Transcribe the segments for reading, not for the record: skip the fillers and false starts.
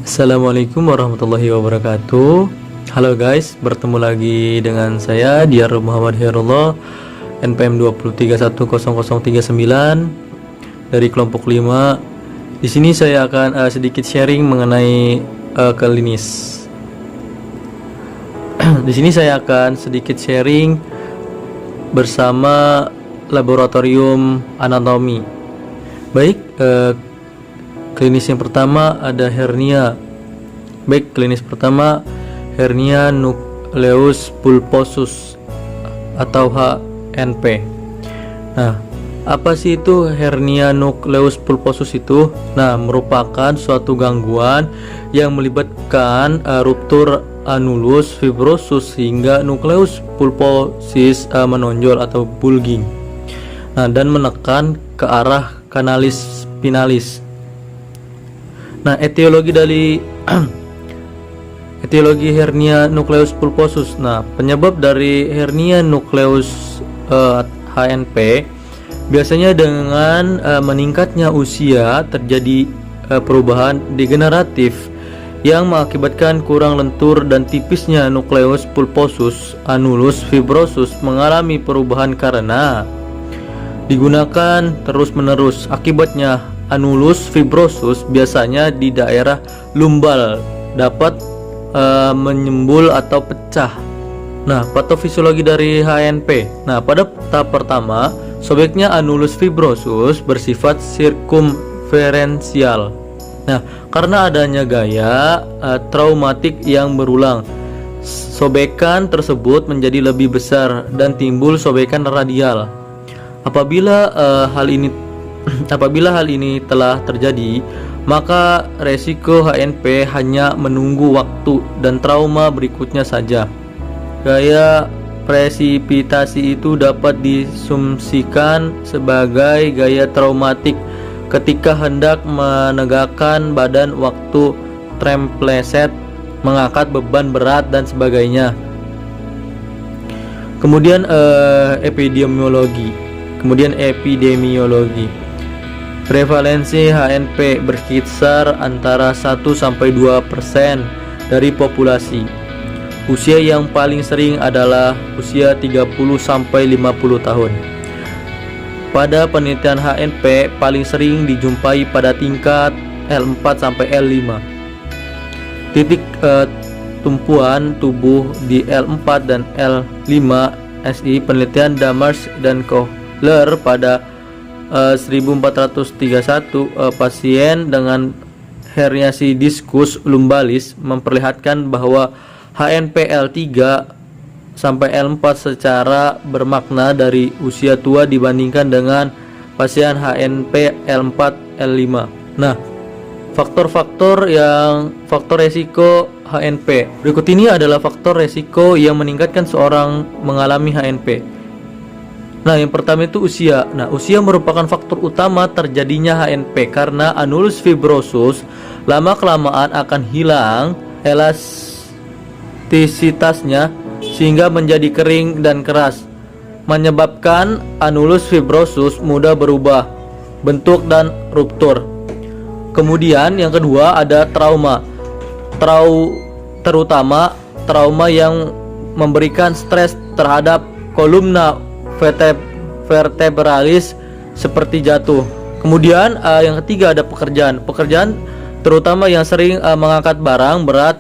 Assalamualaikum warahmatullahi wabarakatuh. Halo guys, bertemu lagi dengan saya Diyar Muhammad Herullah, NPM 2310039 dari kelompok 5. Di sini saya akan sedikit sharing mengenai klinis. Di sini saya akan sedikit sharing bersama laboratorium anatomi. Baik, klinis yang pertama ada hernia. Baik, klinis pertama hernia nucleus pulposus atau HNP. Nah, apa sih itu hernia nucleus pulposus itu? Nah, merupakan suatu gangguan yang melibatkan ruptur anulus fibrosus hingga nukleus pulposis menonjol atau bulging. Nah, dan menekan ke arah kanalis spinalis. Nah, etiologi hernia nucleus pulposus. Nah, penyebab dari hernia nucleus HNP biasanya dengan meningkatnya usia terjadi perubahan degeneratif yang mengakibatkan kurang lentur dan tipisnya nukleus pulposus anulus fibrosus mengalami perubahan karena digunakan terus-menerus. Akibatnya anulus fibrosus biasanya di daerah lumbal dapat menyembul atau pecah. Nah, patofisiologi dari HNP. Nah, pada tahap pertama, sobeknya anulus fibrosus bersifat sirkumferensial. Nah, karena adanya gaya traumatik yang berulang, sobekan tersebut menjadi lebih besar dan timbul sobekan radial. Apabila hal ini telah terjadi, maka resiko HNP hanya menunggu waktu dan trauma berikutnya saja. Gaya presipitasi itu dapat disumsikan sebagai gaya traumatik ketika hendak menegakkan badan waktu trempleset, mengangkat beban berat dan sebagainya. Kemudian epidemiologi. Prevalensi HNP berkisar antara 1-2% dari populasi. Usia yang paling sering adalah usia 30-50 tahun. Pada penelitian HNP paling sering dijumpai pada tingkat L4-L5. Titik tumpuan tubuh di L4 dan L5 SI. Penelitian Damers dan Kohler pada 1431 pasien dengan herniasi diskus lumbalis memperlihatkan bahwa HNP L3 sampai L4 secara bermakna dari usia tua dibandingkan dengan pasien HNP L4 L5. Nah, faktor resiko HNP. Berikut ini adalah faktor resiko yang meningkatkan seorang mengalami HNP. Nah, yang pertama itu usia. Nah, usia merupakan faktor utama terjadinya HNP karena anulus fibrosus lama-kelamaan akan hilang elastisitasnya sehingga menjadi kering dan keras, menyebabkan anulus fibrosus mudah berubah bentuk dan ruptur. Kemudian yang kedua ada trauma. Terutama trauma yang memberikan stres terhadap kolumna vertebralis seperti jatuh. Kemudian yang ketiga ada pekerjaan terutama yang sering mengangkat barang berat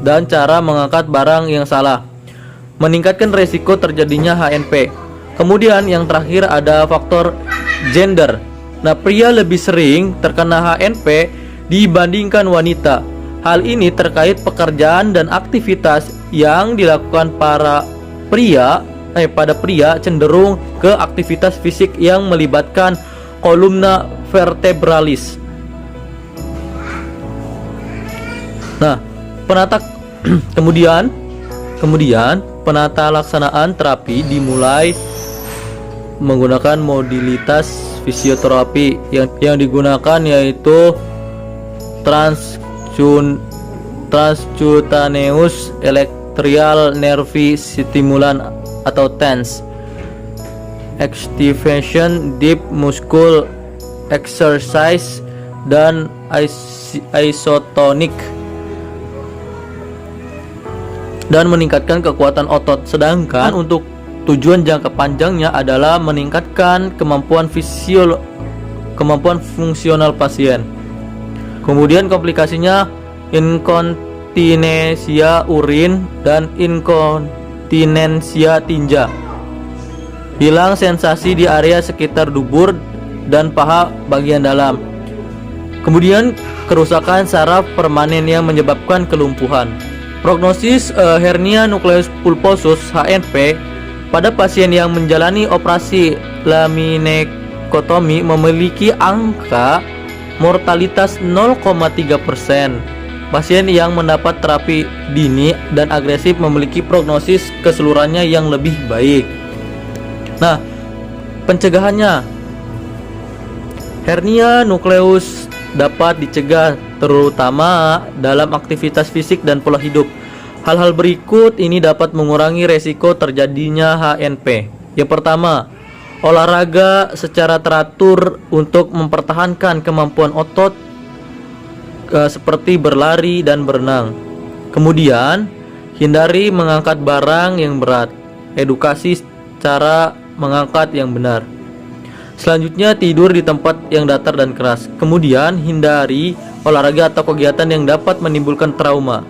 dan cara mengangkat barang yang salah meningkatkan resiko terjadinya HNP. Kemudian yang terakhir ada faktor gender. Nah, pria lebih sering terkena HNP dibandingkan wanita. Hal ini terkait pekerjaan dan aktivitas yang dilakukan pada pria cenderung ke aktivitas fisik yang melibatkan kolumna vertebralis. Nah, kemudian penata laksanaan terapi dimulai menggunakan modalitas fisioterapi yang digunakan yaitu transcutaneous electrical nerve stimulant atau TENS, activation deep muscle exercise, dan isotonic dan meningkatkan kekuatan otot. Sedangkan untuk tujuan jangka panjangnya adalah meningkatkan kemampuan fungsional pasien. Kemudian komplikasinya inkontinensia urin dan inkontinensia tinja. Hilang sensasi di area sekitar dubur dan paha bagian dalam. Kemudian kerusakan saraf permanen yang menyebabkan kelumpuhan. Prognosis hernia nukleus pulposus (HNP) pada pasien yang menjalani operasi laminektomi memiliki angka mortalitas 0,3%. Pasien yang mendapat terapi dini dan agresif memiliki prognosis keseluruhannya yang lebih baik. Nah, pencegahannya, hernia nukleus dapat dicegah terutama dalam aktivitas fisik dan pola hidup. Hal-hal berikut ini dapat mengurangi resiko terjadinya HNP. Yang pertama, olahraga secara teratur untuk mempertahankan kemampuan otot seperti berlari dan berenang. Kemudian, hindari mengangkat barang yang berat. Edukasi cara mengangkat yang benar. Selanjutnya, tidur di tempat yang datar dan keras. Kemudian, hindari olahraga atau kegiatan yang dapat menimbulkan trauma.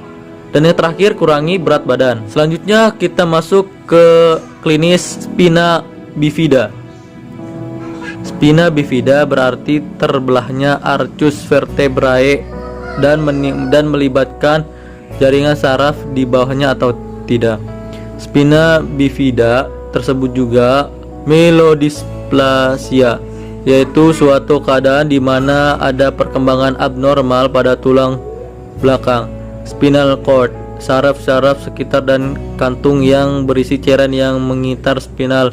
Dan yang terakhir, kurangi berat badan. Selanjutnya, kita masuk ke klinis spina bifida. Spina bifida berarti terbelahnya arcus vertebrae dan melibatkan jaringan saraf di bawahnya atau tidak. Spina bifida tersebut juga myelodysplasia, yaitu suatu keadaan di mana ada perkembangan abnormal pada tulang belakang, spinal cord, saraf-saraf sekitar dan kantung yang berisi cairan yang mengitar spinal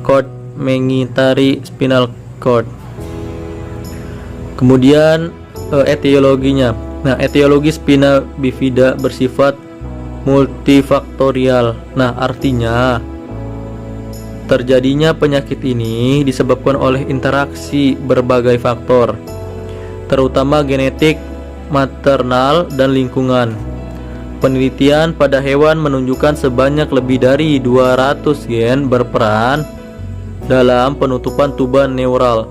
cord, mengitari spinal cord. Kemudian etiologinya. Nah, etiologi spina bifida bersifat multifaktorial. Nah, artinya terjadinya penyakit ini disebabkan oleh interaksi berbagai faktor, terutama genetik, maternal, dan lingkungan. Penelitian pada hewan menunjukkan sebanyak lebih dari 200 gen berperan dalam penutupan tuba neural.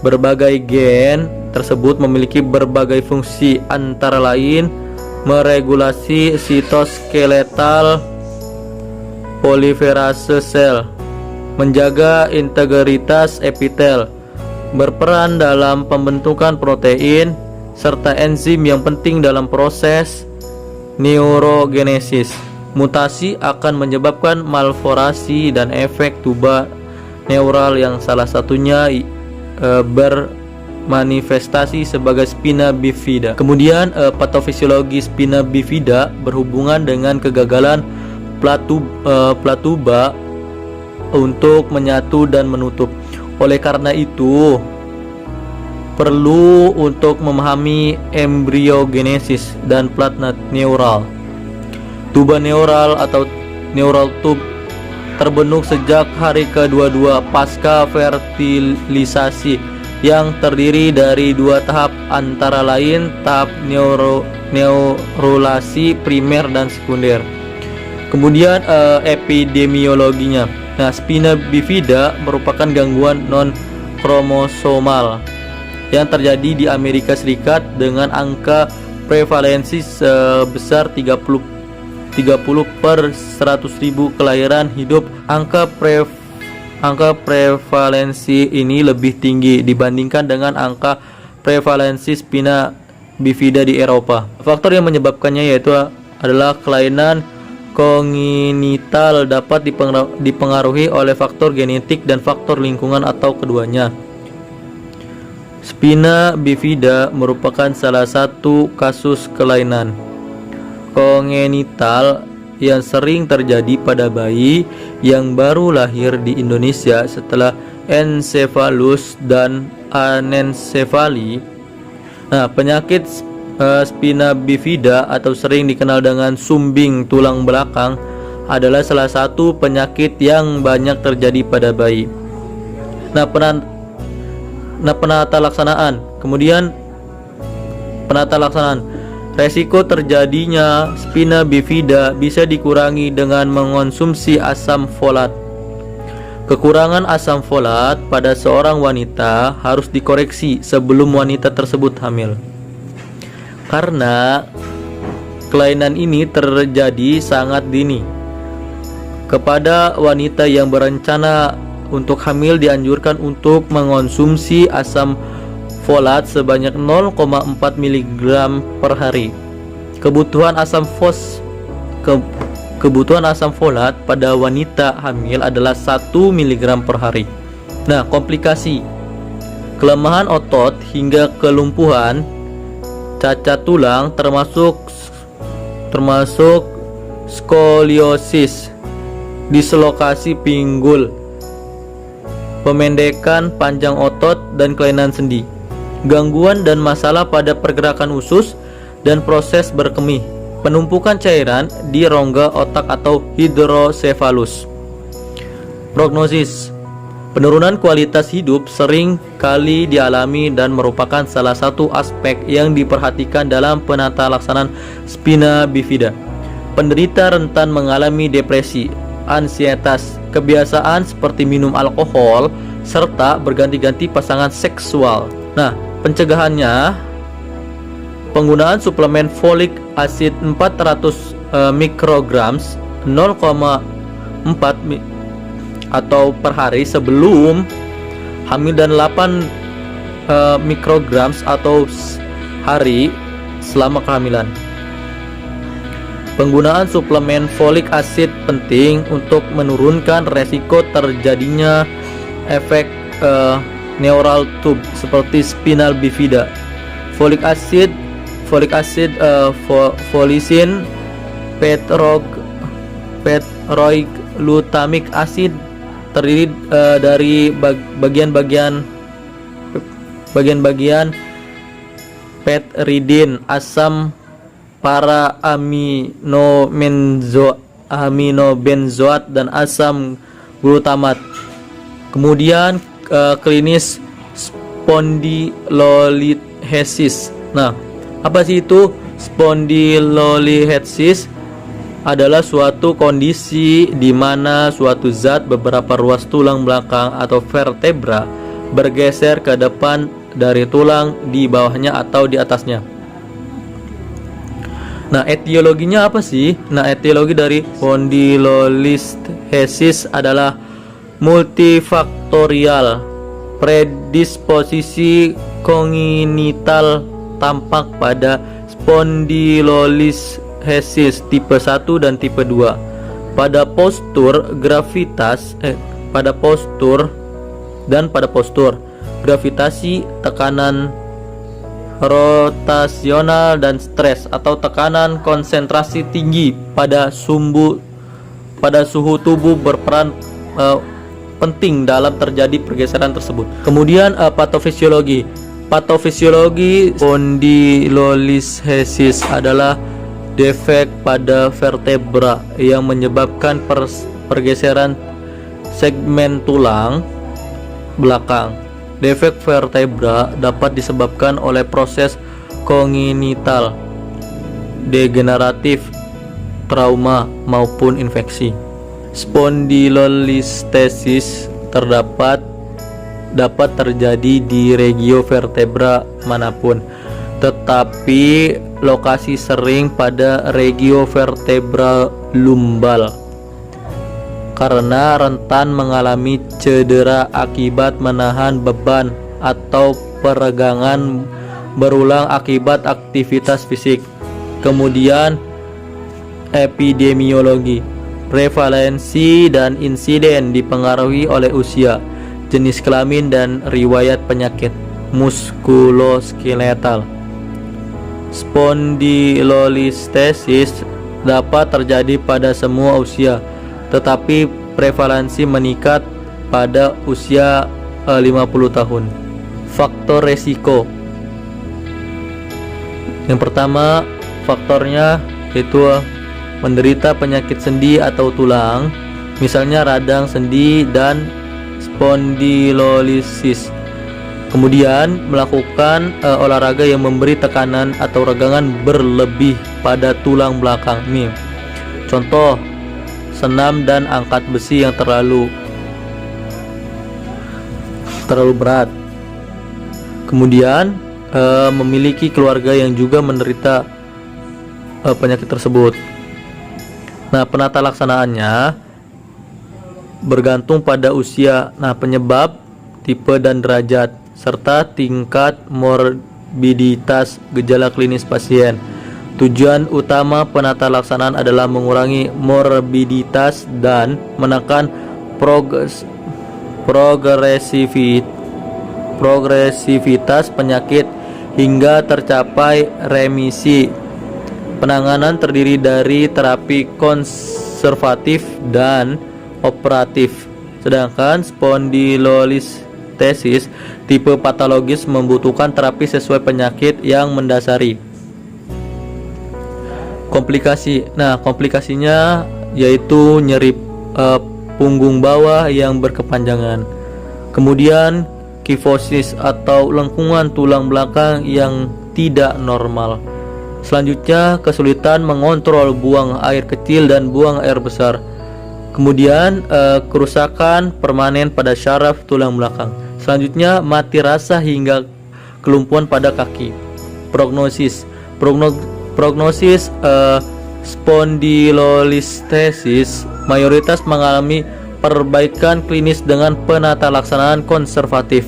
Berbagai gen tersebut memiliki berbagai fungsi, antara lain meregulasi sitoskeletal poliferase sel, menjaga integritas epitel, berperan dalam pembentukan protein, serta enzim yang penting dalam proses neurogenesis. Mutasi akan menyebabkan malforasi dan efek tuba neural yang salah satunya bermanifestasi sebagai spina bifida. Kemudian patofisiologi spina bifida berhubungan dengan kegagalan plat tuba untuk menyatu dan menutup. Oleh karena itu, perlu untuk memahami embriogenesis dan plat neural. Tuba neural atau neural tube terbentuk sejak hari ke-22 pasca fertilisasi yang terdiri dari dua tahap, antara lain tahap neurulasi primer dan sekunder. Kemudian epidemiologinya. Nah, spina bifida merupakan gangguan non-kromosomal yang terjadi di Amerika Serikat dengan angka prevalensi sebesar 30 per 100.000 kelahiran hidup. Angka prevalensi ini lebih tinggi dibandingkan dengan angka prevalensi spina bifida di Eropa. Faktor yang menyebabkannya yaitu adalah kelainan kongenital, dapat dipengaruhi oleh faktor genetik dan faktor lingkungan atau keduanya. Spina bifida merupakan salah satu kasus kelainan kongenital yang sering terjadi pada bayi yang baru lahir di Indonesia setelah encephalus dan anencefali. Nah, penyakit spina bifida atau sering dikenal dengan sumbing tulang belakang adalah salah satu penyakit yang banyak terjadi pada bayi. Penata laksanaan. Kemudian penata laksanaan. Resiko terjadinya spina bifida bisa dikurangi dengan mengonsumsi asam folat. Kekurangan asam folat pada seorang wanita harus dikoreksi sebelum wanita tersebut hamil. Karena kelainan ini terjadi sangat dini. Kepada wanita yang berencana untuk hamil dianjurkan untuk mengonsumsi asam folat sebanyak 0,4 mg per hari. Kebutuhan asam folat pada wanita hamil adalah 1 mg per hari. Nah, komplikasi: kelemahan otot hingga kelumpuhan, cacat tulang termasuk skoliosis, dislokasi pinggul, pemendekan panjang otot dan kelainan sendi, gangguan dan masalah pada pergerakan usus dan proses berkemih, penumpukan cairan di rongga otak atau hidrosefalus. Prognosis: penurunan kualitas hidup sering kali dialami dan merupakan salah satu aspek yang diperhatikan dalam penata laksanaan spina bifida. Penderita rentan mengalami depresi, ansietas, kebiasaan seperti minum alkohol, serta berganti-ganti pasangan seksual. Nah, pencegahannya: penggunaan suplemen folik acid 400 mikrograms 0,4 atau per hari sebelum hamil dan 8 mikrograms atau hari selama kehamilan. Penggunaan suplemen folik acid penting untuk menurunkan resiko terjadinya efek neural tube seperti spinal bifida. Folik acid, folisin, petroglutamic acid terdiri dari bagian-bagian petridin, asam para aminobenzoat dan asam glutamat. Kemudian klinis spondylolisthesis. Nah, apa sih itu spondylolisthesis? Adalah suatu kondisi di mana suatu zat beberapa ruas tulang belakang atau vertebra bergeser ke depan dari tulang di bawahnya atau di atasnya. Nah, etiologinya apa sih? Nah, etiologi dari spondylolisthesis adalah multifaktorial. Predisposisi kongenital tampak pada spondylolisthesis tipe 1 dan tipe 2. Pada postur gravitasi, tekanan rotasional dan stres atau tekanan konsentrasi tinggi pada suhu tubuh berperan penting dalam terjadi pergeseran tersebut. Kemudian patofisiologi. Patofisiologi spondylolisthesis adalah defek pada vertebra yang menyebabkan pergeseran segmen tulang belakang. Defek vertebra dapat disebabkan oleh proses kongenital, degeneratif, trauma, maupun infeksi. Spondylolisthesis dapat terjadi di regio vertebra manapun, tetapi lokasi sering pada regio vertebra lumbal karena rentan mengalami cedera akibat menahan beban atau peregangan berulang akibat aktivitas fisik. Kemudian epidemiologi. Prevalensi dan insiden dipengaruhi oleh usia, jenis kelamin, dan riwayat penyakit muskuloskeletal. Spondylolisthesis dapat terjadi pada semua usia, tetapi prevalensi meningkat pada usia 50 tahun. Faktor resiko. Yang pertama, faktornya yaitu menderita penyakit sendi atau tulang, misalnya radang sendi dan spondylolisis. Kemudian melakukan olahraga yang memberi tekanan atau regangan berlebih pada tulang belakang. Nih, contoh senam dan angkat besi yang terlalu berat. Kemudian memiliki keluarga yang juga menderita penyakit tersebut. Nah, penata laksanaannya bergantung pada usia, penyebab, tipe dan derajat, serta tingkat morbiditas gejala klinis pasien. Tujuan utama penata laksanaan adalah mengurangi morbiditas dan menekan progresivitas penyakit hingga tercapai remisi. Penanganan terdiri dari terapi konservatif dan operatif. Sedangkan spondylolistesis tipe patologis membutuhkan terapi sesuai penyakit yang mendasari. Komplikasi. Nah, komplikasinya yaitu nyeri punggung bawah yang berkepanjangan. Kemudian kifosis atau lengkungan tulang belakang yang tidak normal. Selanjutnya, kesulitan mengontrol buang air kecil dan buang air besar. Kemudian kerusakan permanen pada syaraf tulang belakang. Selanjutnya, mati rasa hingga kelumpuhan pada kaki. Prognosis spondylolistesis mayoritas mengalami perbaikan klinis dengan penata laksanaan konservatif.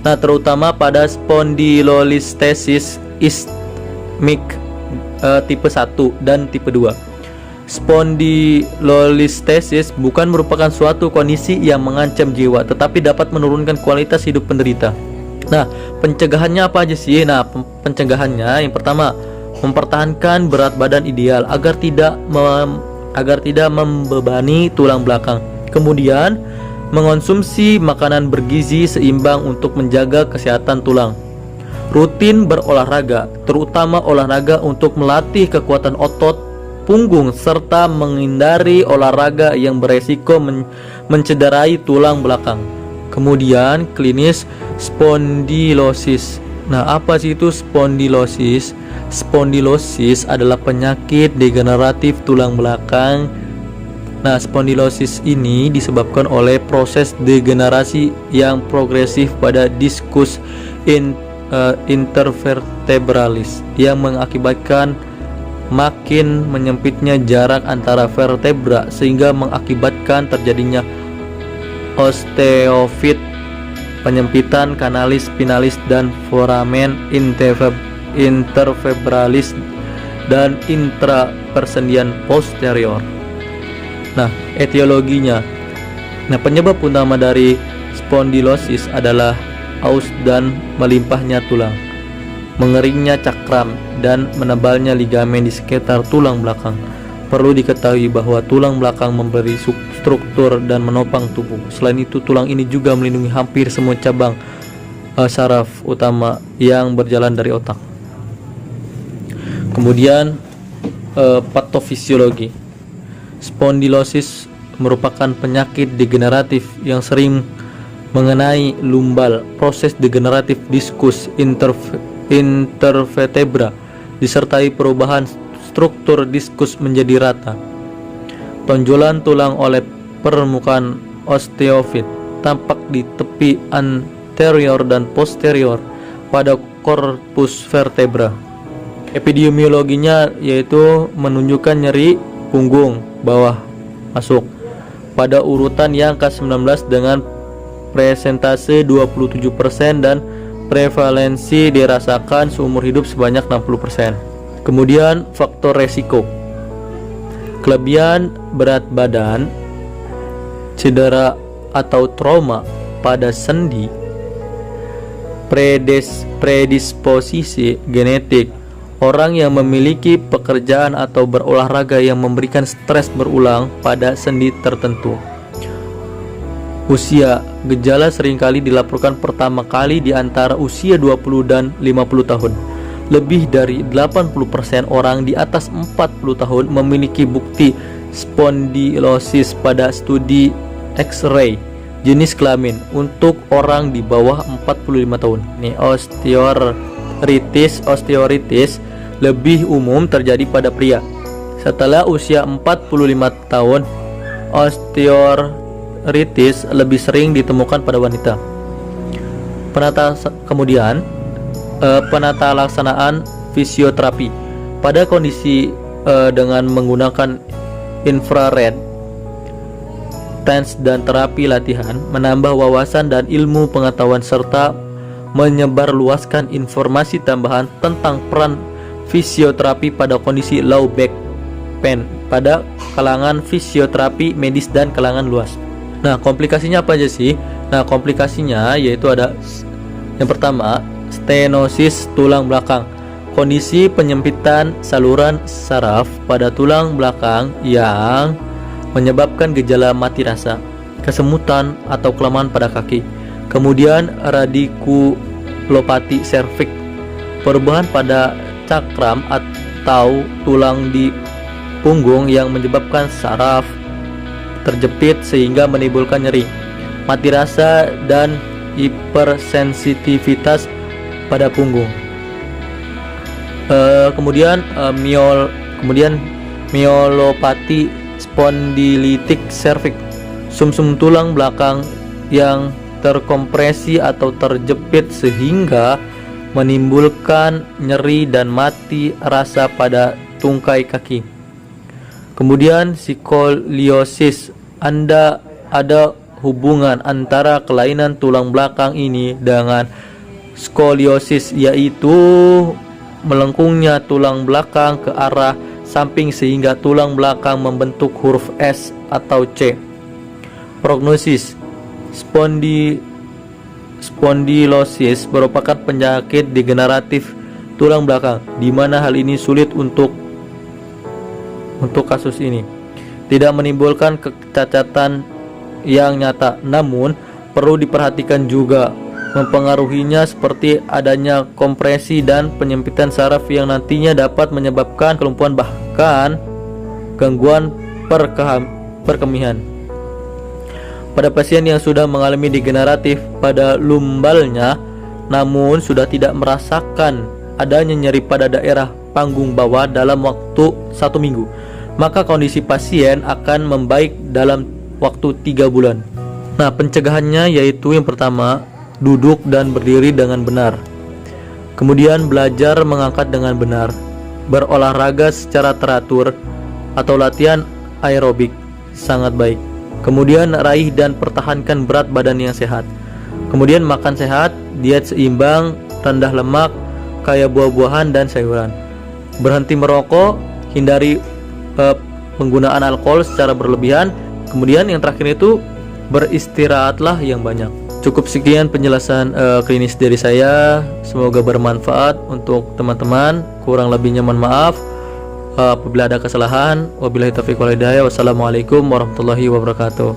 Nah, terutama pada spondylolistesis ischemic tipe 1 dan tipe 2. Spondylolistesis bukan merupakan suatu kondisi yang mengancam jiwa, tetapi dapat menurunkan kualitas hidup penderita. Nah, pencegahannya apa aja sih? Nah, pencegahannya yang pertama, mempertahankan berat badan ideal agar tidak membebani tulang belakang. Kemudian, mengonsumsi makanan bergizi seimbang untuk menjaga kesehatan tulang. Rutin berolahraga, terutama olahraga untuk melatih kekuatan otot punggung serta menghindari olahraga yang beresiko mencederai tulang belakang. Kemudian klinis spondylosis. Nah, apa sih itu spondylosis? Spondylosis adalah penyakit degeneratif tulang belakang. Nah, spondylosis ini disebabkan oleh proses degenerasi yang progresif pada diskus intervertebralis yang mengakibatkan makin menyempitnya jarak antara vertebra sehingga mengakibatkan terjadinya osteofit, penyempitan kanalis spinalis dan foramen intervertebralis dan intrapersendian posterior. Nah, etiologinya. Nah, penyebab utama dari spondylosis adalah aus dan melimpahnya tulang, mengeringnya cakram, dan menebalnya ligamen di sekitar tulang belakang. Perlu diketahui bahwa tulang belakang memberi struktur dan menopang tubuh. Selain itu, tulang ini juga melindungi hampir semua cabang saraf utama yang berjalan dari otak. Kemudian patofisiologi. Spondylosis merupakan penyakit degeneratif yang sering mengenai lumbal. Proses degeneratif diskus intervertebra disertai perubahan struktur diskus menjadi rata. Tonjolan tulang oleh permukaan osteofit tampak di tepi anterior dan posterior pada korpus vertebra. Epidemiologinya yaitu menunjukkan nyeri punggung bawah masuk pada urutan yang ke-19 dengan presentase 27% dan prevalensi dirasakan seumur hidup sebanyak 60%. Kemudian faktor resiko. Kelebihan berat badan, cedera atau trauma pada sendi, predisposisi genetik. Orang yang memiliki pekerjaan atau berolahraga yang memberikan stres berulang pada sendi tertentu. Usia. Gejala seringkali dilaporkan pertama kali di antara usia 20 dan 50 tahun. Lebih dari 80% orang di atas 40 tahun memiliki bukti spondylosis pada studi X-ray jenis kelamin untuk orang di bawah 45 tahun. Ini osteoartritis lebih umum terjadi pada pria. Setelah usia 45 tahun, osteoartritis lebih sering ditemukan pada wanita. Penata laksanaan fisioterapi pada kondisi dengan menggunakan infrared, TENS dan terapi latihan menambah wawasan dan ilmu pengetahuan serta menyebarluaskan informasi tambahan tentang peran fisioterapi pada kondisi low back pain pada kalangan fisioterapi medis dan kalangan luas. Nah, komplikasinya apa aja sih? Nah, komplikasinya yaitu ada yang pertama, stenosis tulang belakang. Kondisi penyempitan saluran saraf pada tulang belakang yang menyebabkan gejala mati rasa, kesemutan atau kelemahan pada kaki. Kemudian radikulopati serviks, perubahan pada cakram atau tulang di punggung yang menyebabkan saraf terjepit sehingga menimbulkan nyeri, mati rasa dan hipersensitivitas pada punggung. Kemudian myelopati spondilitik serviks, sumsum tulang belakang yang terkompresi atau terjepit sehingga menimbulkan nyeri dan mati rasa pada tungkai kaki. Kemudian skoliosis, ada hubungan antara kelainan tulang belakang ini dengan skoliosis, yaitu melengkungnya tulang belakang ke arah samping sehingga tulang belakang membentuk huruf S atau C. Prognosis, spondylosis merupakan penyakit degeneratif tulang belakang, di mana hal ini sulit untuk kasus ini tidak menimbulkan kecacatan yang nyata, namun perlu diperhatikan juga mempengaruhinya seperti adanya kompresi dan penyempitan saraf yang nantinya dapat menyebabkan kelumpuhan bahkan gangguan perkemihan. Pada pasien yang sudah mengalami degeneratif pada lumbalnya namun sudah tidak merasakan adanya nyeri pada daerah panggung bawah dalam waktu 1 minggu, maka kondisi pasien akan membaik dalam waktu 3 bulan. Nah, pencegahannya yaitu yang pertama, duduk dan berdiri dengan benar. Kemudian belajar mengangkat dengan benar, berolahraga secara teratur atau latihan aerobik sangat baik. Kemudian raih dan pertahankan berat badan yang sehat. Kemudian makan sehat, diet seimbang, rendah lemak, kaya buah-buahan dan sayuran. Berhenti merokok, hindari penggunaan alkohol secara berlebihan. Kemudian yang terakhir itu beristirahatlah yang banyak. Cukup sekian penjelasan klinis dari saya. Semoga bermanfaat untuk teman-teman. Kurang lebihnya mohon maaf apabila ada kesalahan. Wabillahi taufiq wal hidayah. Wassalamualaikum warahmatullahi wabarakatuh.